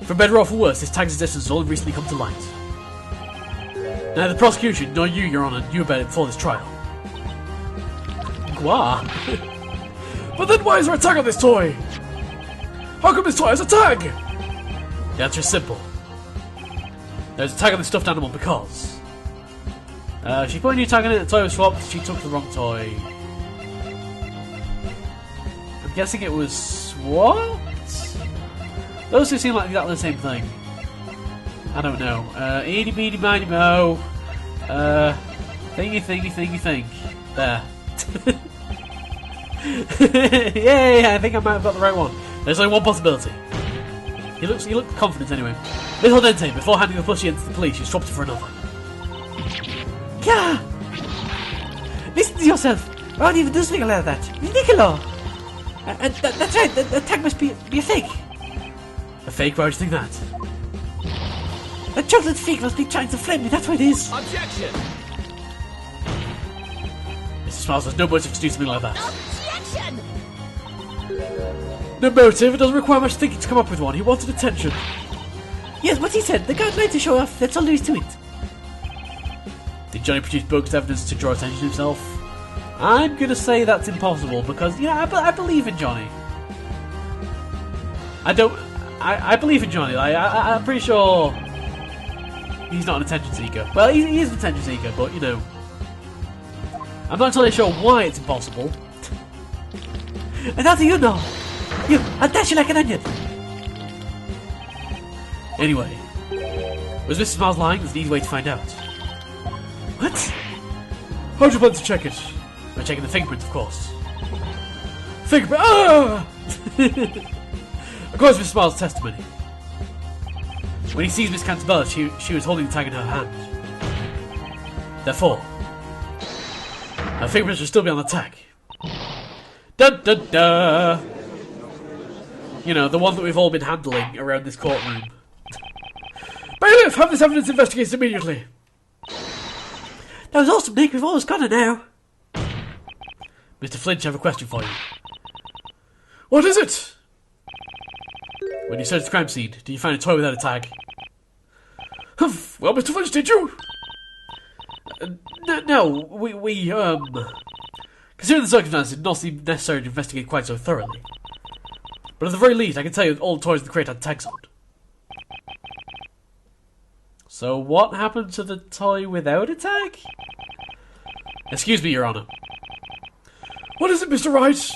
For better or for worse, this tag's existence has only recently come to light. Neither the prosecution nor you, Your Honor, knew about it before this trial. Gua. But then why is there a tag on this toy? How come this toy has a tag? The answer is simple. There's a tag on the stuffed animal because... she put a new tag on it, the toy was swapped, she took the wrong toy. I'm guessing it was... what? Those two seem like exactly the same thing. I don't know. Eeny meeny miny mo. Thingy thingy thingy think. There. Yay! I think I might have got the right one. There's only one possibility. He looked confident anyway. Little Dente, before handing the plushie into the police, you swapped it for another. Yeah! Listen to yourself! I don't even do something like that. Nicola! And that's right, the tag must be a fake. A fake? Why would you think that? A chocolate fake must be trying to flame me, that's what it is. Objection! Mr. Smiles, there's no motive to do something like that. Objection! No motive? It doesn't require much thinking to come up with one. He wanted attention. Yes, what he said. The guy lied to show off. That's all there is to it. Did Johnny produce bogus evidence to draw attention to himself? I'm gonna say that's impossible because, you know, I believe in Johnny. I believe in Johnny. I'm pretty sure he's not an attention seeker. Well, he is an attention seeker, but, you know, I'm not entirely sure why it's impossible. And how do you know? I'll dash you like an onion. Anyway, was Mr. Smiles lying? There's an easy way to find out. What? How do you plan to check it? By checking the fingerprint, of course. Fingerprint! Ah! Of course, Mr. Smiles' testimony. When he sees Miss Cantabella, she was holding the tag in her hand. Therefore, her fingerprints will still be on the tag. Da da da! You know, the one that we've all been handling around this courtroom. Bailiff, have this evidence investigated immediately. That was awesome, Nick. We've almost got it now. Mr. Flinch, I have a question for you. What is it? When you searched the crime scene, did you find a toy without a tag? Well, Mr. Flinch, did you? No, we considering the circumstances, it did not seem necessary to investigate quite so thoroughly. But at the very least, I can tell you that all the toys in the crate had tags on. So what happened to the toy without a tag? Excuse me, Your Honor. What is it, Mr. Wright?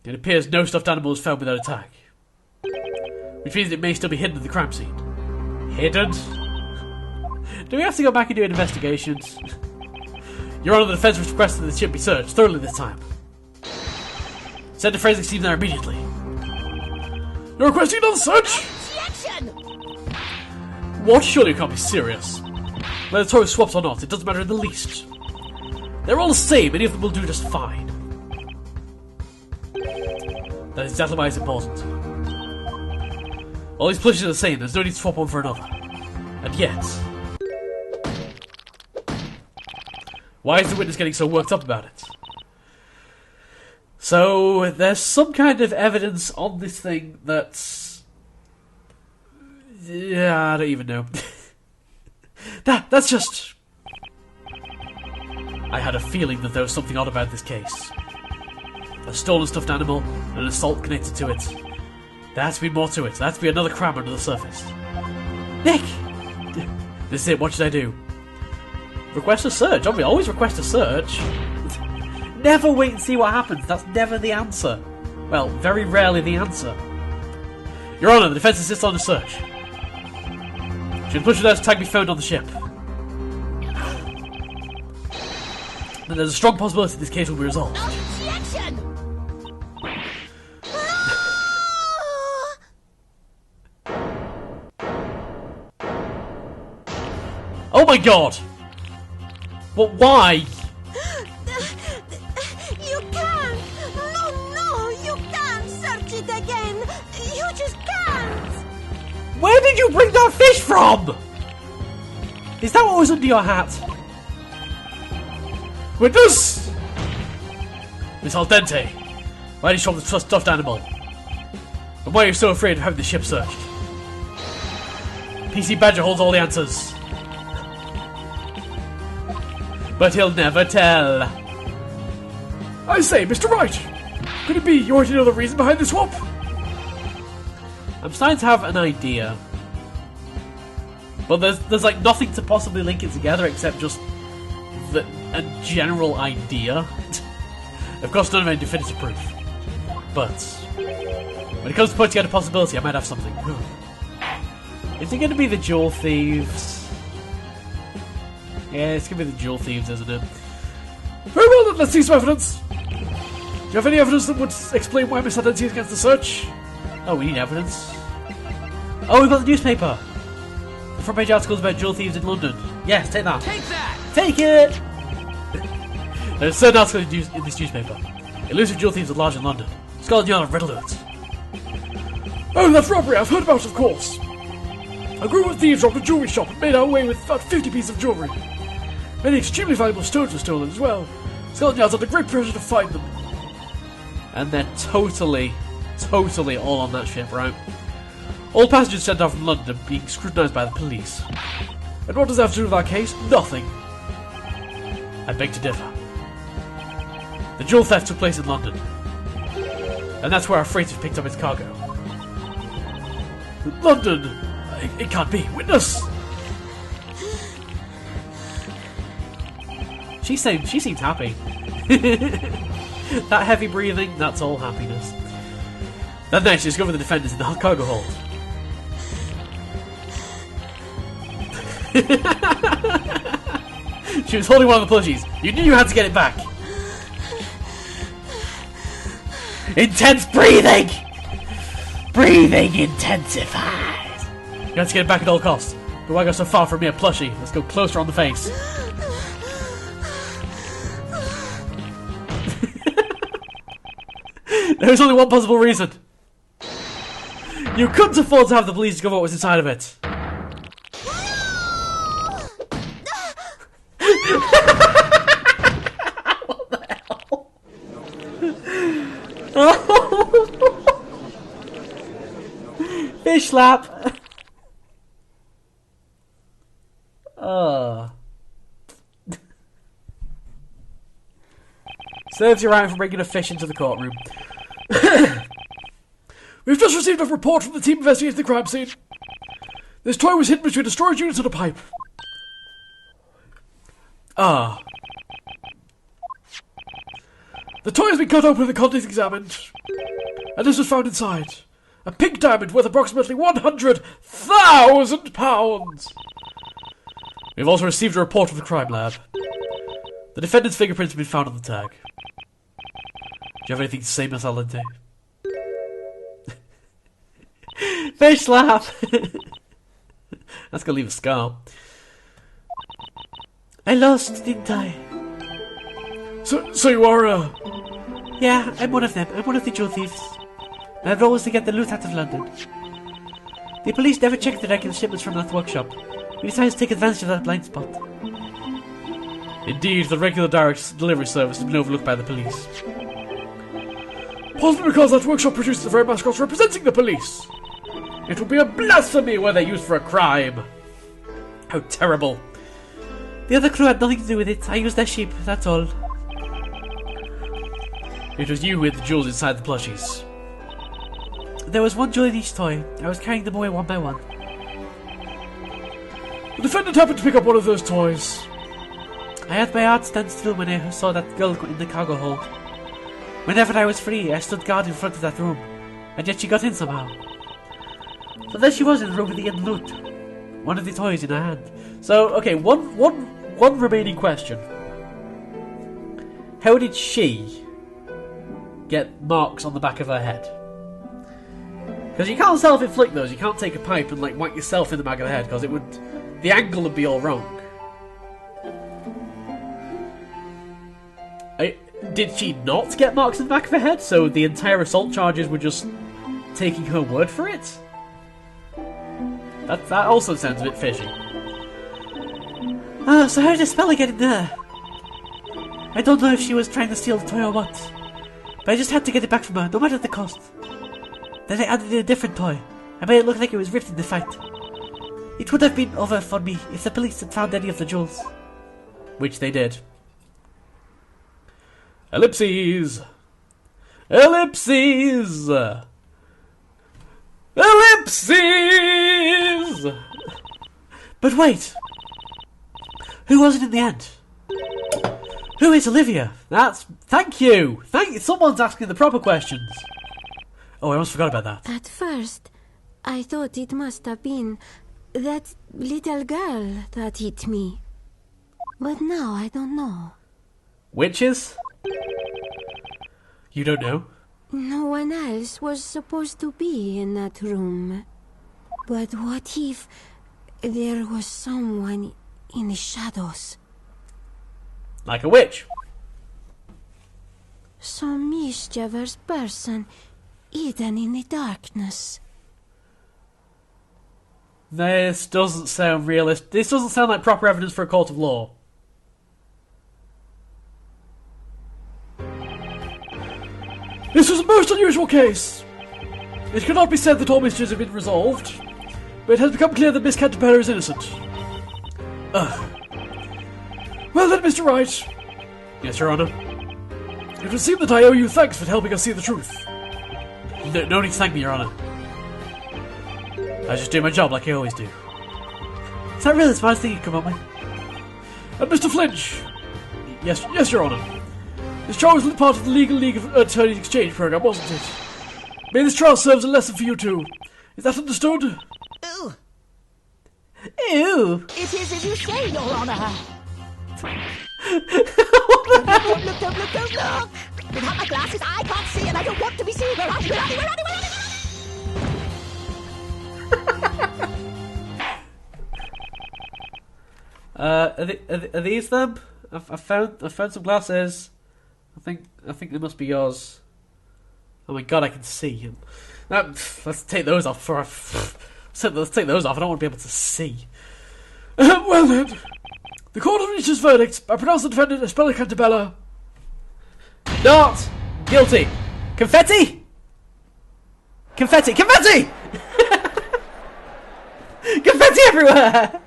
It appears no stuffed animal was found without a tag. Which means it may still be hidden in the crime scene. Hidden? Do we have to go back and do investigations? Your Honor, the defense requested that the ship be searched thoroughly this time. Send a forensic team there immediately. You're requesting another search? Objection! What? Surely you can't be serious. Whether the toy was swapped or not, it doesn't matter in the least. They're all the same, any of them will do just fine. That is exactly why it's important. All these plushies are the same, there's no need to swap one for another. And yet... why is the witness getting so worked up about it? So, there's some kind of evidence on this thing that's... yeah, I don't even know. That's just... I had a feeling that there was something odd about this case. A stolen stuffed animal, and an assault connected to it. There has to be more to it. There has to be another crime under the surface. Nick! This is it, what should I do? Request a search. Obviously, always request a search. Never wait and see what happens. That's never the answer. Well, very rarely the answer. Your Honor, the defense insists on a search. Should Pushadur's tag be found on the ship? Then there's a strong possibility this case will be resolved. Objection! Oh my god! But why? You can't! No, you can't search it again! You just can't! Where did you bring that fish from? Is that what was under your hat? Witness! Miss Al Dente, why did you shop the stuffed animal? And why are you so afraid of having the ship searched? PC Badger holds all the answers. But he'll never tell. I say, Mr. Wright, could it be you already know the reason behind this swap? I'm starting to have an idea. But there's like nothing to possibly link it together except just a general idea. Of course, none of it definitive proof. But when it comes to putting together a possibility, I might have something. Is it going to be the jewel thieves? Yeah, it's going to be the jewel thieves, isn't it? Very well then, let's see some evidence. Do you have any evidence that would explain why Miss Identity is against the search? Oh, we need evidence. Oh, we've got the newspaper. The front page articles about jewel thieves in London. Yes, take that. Take that! Take it! There's a certain article in this newspaper. Elusive jewel thieves at large in London. Scotland Yard have riddled it. Oh, that robbery I've heard about, of course. A group of thieves robbed a jewellery shop and made away with about 50 pieces of jewellery. Many extremely valuable stones were stolen as well. Scotland Yard's under great pressure to find them. And they're totally all on that ship, right? All passengers sent out from London are being scrutinised by the police. And what does that have to do with our case? Nothing. I beg to differ. The jewel theft took place in London. And that's where our freighter picked up its cargo. London! It can't be. Witness! She seemed happy. That heavy breathing, that's all happiness. That night she discovered the defenders in the cargo hold. She was holding one of the plushies. You knew you had to get it back. Intense breathing! Breathing intensifies. You have to get it back at all costs. But why go so far from me a plushie? Let's go closer on the face. There's only one possible reason. You couldn't afford to have the police discover what was inside of it. What the hell? Fish slap. Serves you right for bringing a fish into the courtroom. We've just received a report from the team investigating the crime scene. This toy was hidden between a storage unit and a pipe. The toy has been cut open and the contents examined. And this was found inside. A pink diamond worth approximately £100,000. We've also received a report from the crime lab. The defendant's fingerprints have been found on the tag. Do you have anything to say, Miss Alente? Fish slap! That's gonna leave a scar. I lost, didn't I? So you are, Yeah, I'm one of them. I'm one of the jewel thieves. My role was to get the loot out of London. The police never checked the regular shipments from that workshop. We decided to take advantage of that blind spot. Indeed, the regular direct delivery service has been overlooked by the police. Possibly because that workshop produces the very mascots representing the police. It would be a blasphemy were they used for a crime. How terrible. The other crew had nothing to do with it. I used their sheep, that's all. It was you who hid the jewels inside the plushies. There was one jewel in each toy. I was carrying them away one by one. The defendant happened to pick up one of those toys. I had my heart stand still when I saw that girl in the cargo hold. Whenever I was free, I stood guard in front of that room, and yet she got in somehow. So there she was in the room with the hidden loot. One of the toys in her hand. So, okay, one remaining question. How did she get marks on the back of her head? Because you can't self-inflict those. You can't take a pipe and like whack yourself in the back of the head because the angle would be all wrong. Did she not get marks in the back of her head? So the entire assault charges were just taking her word for it? That also sounds a bit fishy. So how did the spell get in there? I don't know if she was trying to steal the toy or what. But I just had to get it back from her, no matter the cost. Then I added in a different toy. I made it look like it was ripped in the fight. It would have been over for me if the police had found any of the jewels. Which they did. Ellipses! Ellipses! Ellipses! But wait! Who was it in the end? Who is Olivia? Thank you! Someone's asking the proper questions. Oh, I almost forgot about that. At first, I thought it must have been that little girl that hit me. But now I don't know. Witches? You don't know? No one else was supposed to be in that room. But what if there was someone in the shadows? Like a witch? Some mischievous person hidden in the darkness. This doesn't sound realistic. This doesn't sound like proper evidence for a court of law. This was a most unusual case. It cannot be said that all mysteries have been resolved, but it has become clear that Miss Caterpillar is innocent. Ugh. Well then, Mr. Wright. Yes, Your Honour. It would seem that I owe you thanks for helping us see the truth. No need to thank me, Your Honour. I just do my job like I always do. Is that really the smartest thing you come up with? And Mr. Flinch. Yes, Your Honour. This trial was part of the Legal League of Attorneys Exchange program, wasn't it? May this trial serve as a lesson for you too. Is that understood? Ooh. Ew! It is as you say, Your Honour. Look, look. Without my glasses, I can't see, and I don't want to be seen. Where are you? Are these them? I found some glasses. I think they must be yours. Oh my god, I can see him. Let's take those off before let's take those off. I don't want to be able to see. Well then, the court has reached its verdict. I pronounce the defendant Espella Cantabella not guilty. Confetti! Confetti! Confetti everywhere!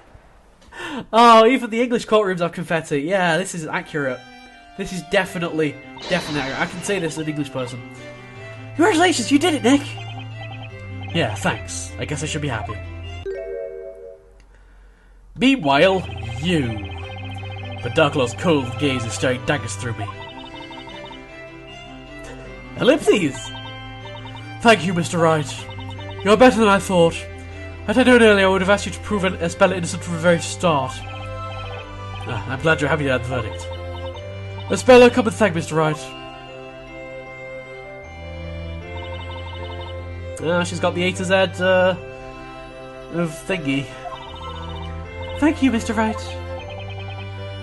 Oh, even the English courtrooms have confetti. Yeah, this is accurate. This is definitely accurate. I can say this as an English person. Congratulations, you did it, Nick! Yeah, thanks. I guess I should be happy. Meanwhile, you. But Darklaw's cold gaze is staring daggers through me. Ellipses! Thank you, Mr. Wright. You're better than I thought. Had I known earlier, I would have asked you to prove Espella innocent from the very start. I'm glad you're happy to have the verdict. Espella, come and thank Mr. Wright. She's got the A to Z of thingy. Thank you, Mr. Wright.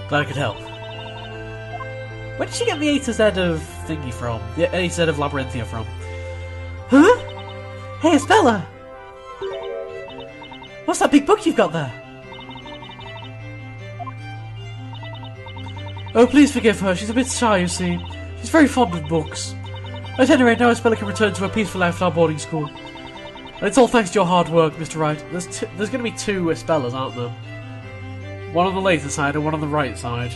Glad I could help. Where did she get the A to Z of thingy from? The A to Z of Labyrinthia from? Huh? Hey, Espella! What's that big book you've got there? Oh, please forgive her. She's a bit shy, you see. She's very fond of books. At any rate, now Espella can return to her peaceful life at our boarding school. And it's all thanks to your hard work, Mr. Wright. There's going to be two Espellas, aren't there? One on the Layton side and one on the right side.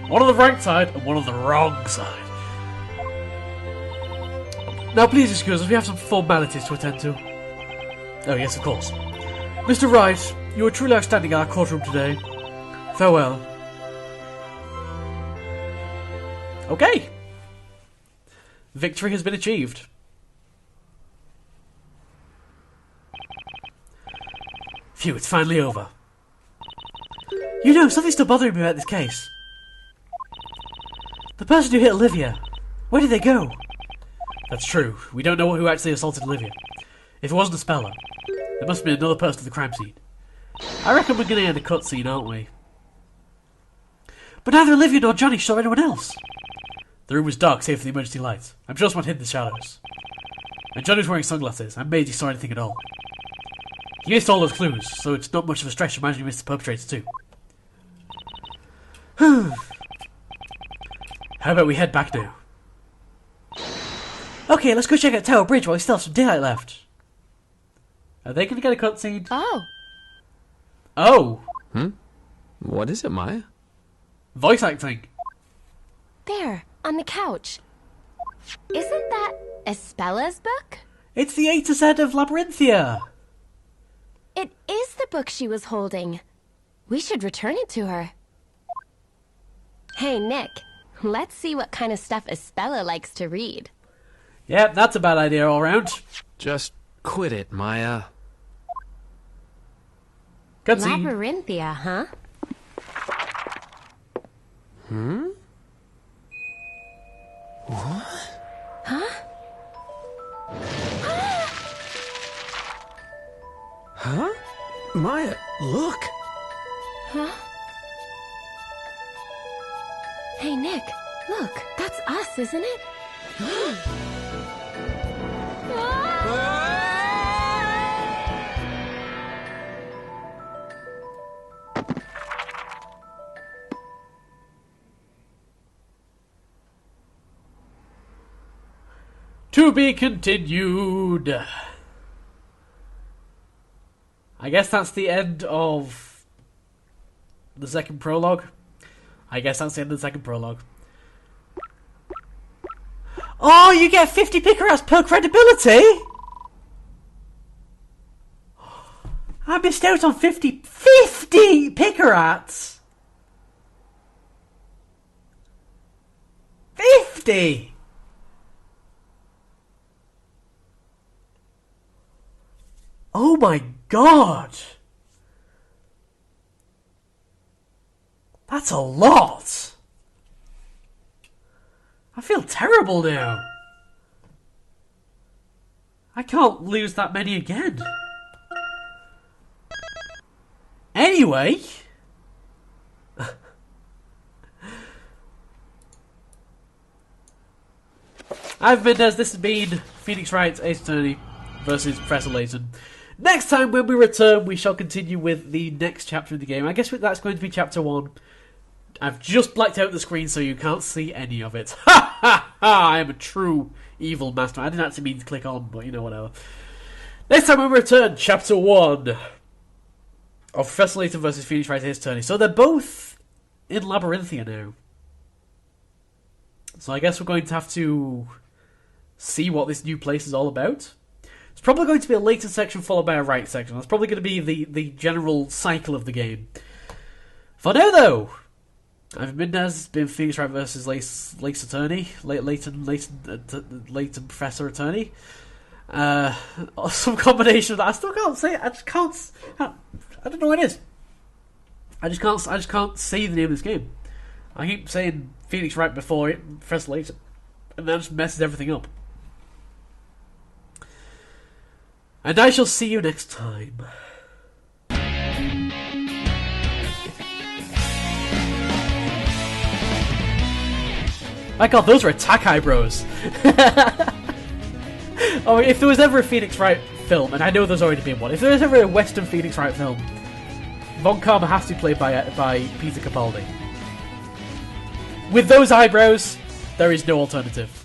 One on the right side and one on the wrong side. Now, please excuse us. We have some formalities to attend to. Oh, yes, of course. Mr. Wright, you were truly outstanding in our courtroom today. Farewell. Okay. Victory has been achieved. Phew, it's finally over. You know, something's still bothering me about this case. The person who hit Olivia, where did they go? That's true. We don't know who actually assaulted Olivia. If it wasn't Espella, there must have been another person at the crime scene. I reckon we're going to end a cutscene, aren't we? But neither Olivia nor Johnny saw anyone else. The room was dark, save for the emergency lights. I'm sure someone hid in the shadows. And Johnny's wearing sunglasses. I'm amazed he saw anything at all. He missed all those clues, so it's not much of a stretch to imagine he missed the perpetrators too. How about we head back now? Okay, let's go check out Tower Bridge while we still have some daylight left. Are they going to get a cutscene? Oh. Oh! What is it, Maya? Voice acting. There, on the couch. Isn't that Espella's book? It's the A to Z of Labyrinthia. It is the book she was holding. We should return it to her. Hey, Nick. Let's see what kind of stuff Espella likes to read. Yep, that's a bad idea all round. Just quit it, Maya. Cutscene. Labyrinthia, huh? What? Huh? Maya, look! Huh? Hey, Nick, look. That's us, isn't it? To be continued. I guess that's the end of the second prologue. Oh, you get 50 picker-outs per credibility? I missed out on 50 picker-outs! 50! Oh my god! That's a lot! I feel terrible now. I can't lose that many again. Anyway... I've been Mindez, this has been Phoenix Wright, Ace Attorney versus Professor Layton. Next time when we return, we shall continue with the next chapter of the game. I guess that's going to be chapter 1. I've just blacked out the screen so you can't see any of it. Ha ha ha! I am a true evil master. I didn't actually mean to click on, but you know, whatever. Next time when we return, chapter 1 of Professor Layton versus Phoenix Wright, Ace Attorney. So they're both in Labyrinthia now. So I guess we're going to have to see what this new place is all about. It's probably going to be a Layton section followed by a Wright section. That's probably going to be the general cycle of the game. For now, though, I've been Mindez, been Phoenix Wright versus Lace Attorney, Layton Professor Attorney. Some combination of that. I still can't say it. I just can't. I don't know what it is. I just can't say the name of this game. I keep saying Phoenix Wright before it, Professor Layton, and that just messes everything up. And I shall see you next time. My god, those are attack eyebrows. Oh, if there was ever a Phoenix Wright film, and I know there's already been one, if there was ever a Western Phoenix Wright film, Von Karma has to be played by Peter Capaldi. With those eyebrows, there is no alternative.